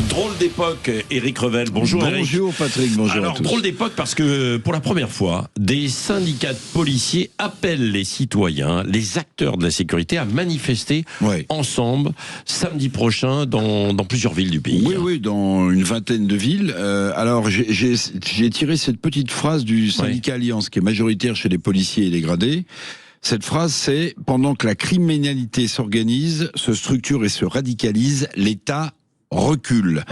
Drôle d'époque, Éric Revel. Bonjour Éric. Bonjour Patrick, bonjour Alors, à tous. drôle d'époque parce que pour la première fois, des syndicats de policiers appellent les citoyens, les acteurs de la sécurité à manifester ensemble samedi prochain dans plusieurs villes du pays. Oui, dans une vingtaine de villes. Alors j'ai tiré cette petite phrase du syndicat Alliance qui est majoritaire chez les policiers et les gradés. Cette phrase, c'est « Pendant que la criminalité s'organise, se structure et se radicalise, l'État recule ».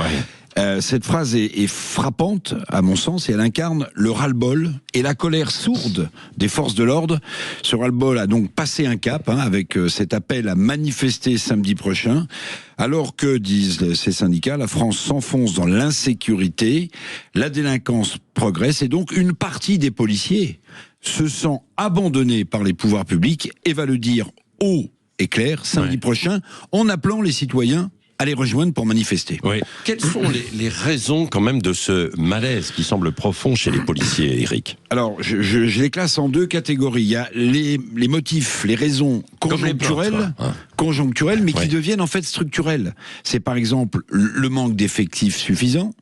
Cette phrase est frappante, à mon sens, et elle incarne le ras-le-bol et la colère sourde des forces de l'ordre. Ce ras-le-bol a donc passé un cap avec cet appel à manifester samedi prochain. Alors que, disent ces syndicats, la France s'enfonce dans l'insécurité, la délinquance progresse et donc une partie des policiers se sent abandonnée par les pouvoirs publics et va le dire haut et clair samedi prochain en appelant les citoyens à les rejoindre pour manifester. Quelles sont les raisons quand même de ce malaise qui semble profond chez les policiers, Éric? Alors, je les classe en deux catégories. Il y a les motifs, les raisons conjoncturelles, mais qui deviennent en fait structurelles. C'est par exemple le manque d'effectifs suffisants,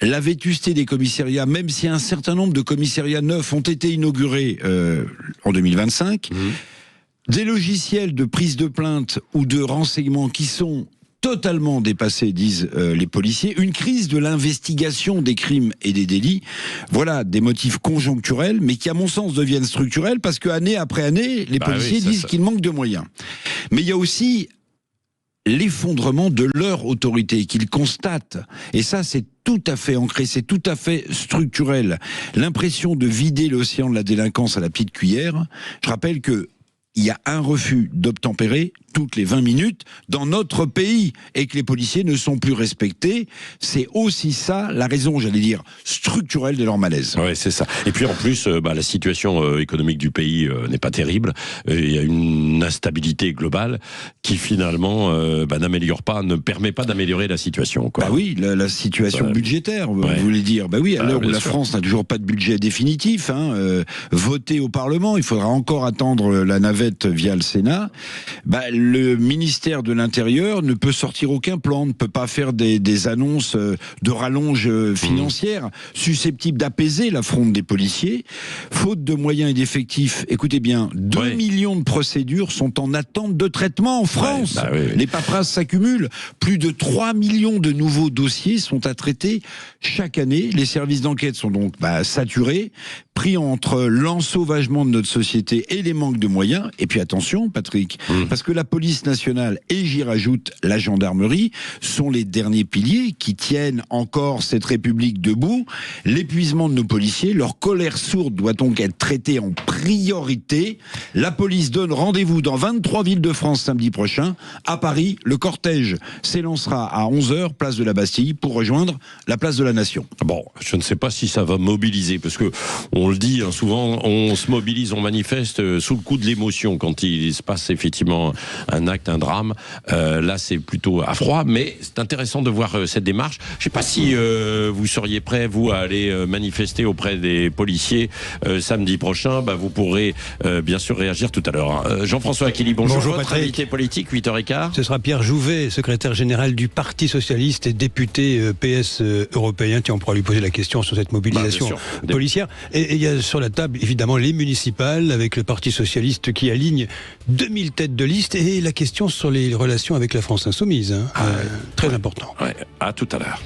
la vétusté des commissariats, même si un certain nombre de commissariats neufs ont été inaugurés en 2025, des logiciels de prise de plainte ou de renseignement qui sont totalement dépassés, disent les policiers, une crise de l'investigation des crimes et des délits. Voilà des motifs conjoncturels, mais qui à mon sens deviennent structurels parce que année après année, les policiers disent qu'il manque de moyens. Mais il y a aussi l'effondrement de leur autorité qu'ils constatent. Et ça, c'est tout à fait ancré, c'est tout à fait structurel. L'impression de vider l'océan de la délinquance à la petite cuillère. Je rappelle que il y a un refus d'obtempérer toutes les 20 minutes dans notre pays et que les policiers ne sont plus respectés. C'est aussi ça la raison, j'allais dire, structurelle de leur malaise. Oui, c'est ça. Et puis en plus, la situation économique du pays n'est pas terrible. Il y a une instabilité globale qui finalement n'améliore pas, ne permet pas d'améliorer la situation. Bah oui, la situation budgétaire, vous voulez dire. Bah oui, à l'heure où la France n'a toujours pas de budget définitif, voté au Parlement, il faudra encore attendre la navette via le Sénat. Le ministère de l'Intérieur ne peut sortir aucun plan, ne peut pas faire des annonces de rallonge financière susceptibles d'apaiser la fronde des policiers. Faute de moyens et d'effectifs, écoutez bien, 2 millions de procédures sont en attente de traitement en France. Les paperasses s'accumulent. Plus de 3 millions de nouveaux dossiers sont à traiter chaque année. Les services d'enquête sont donc saturés, pris entre l'ensauvagement de notre société et les manques de moyens. Et puis attention, Patrick, parce que la police nationale, et j'y rajoute la gendarmerie, sont les derniers piliers qui tiennent encore cette République debout. L'épuisement de nos policiers, leur colère sourde doit donc être traitée en priorité. La police donne rendez-vous dans 23 villes de France samedi prochain. À Paris, le cortège s'élancera à 11h, place de la Bastille, pour rejoindre la place de la Nation. Bon, je ne sais pas si ça va mobiliser, parce que on le dit souvent, on se mobilise, on manifeste sous le coup de l'émotion quand il se passe effectivement un acte, un drame. Là, c'est plutôt à froid, mais c'est intéressant de voir cette démarche. Je ne sais pas si vous seriez prêt, vous, à aller manifester auprès des policiers samedi prochain. Vous pourrez bien sûr réagir tout à l'heure. Jean-François Aquili, bonjour. Votre Patrick. invité politique, 8h15. Ce sera Pierre Jouvet, secrétaire général du Parti Socialiste et député PS européen. Tiens, on pourra lui poser la question sur cette mobilisation policière. Et il y a sur la table, évidemment, les municipales, avec le Parti Socialiste qui aligne 2000 têtes de liste, et la question sur les relations avec la France Insoumise. Très important. À tout à l'heure.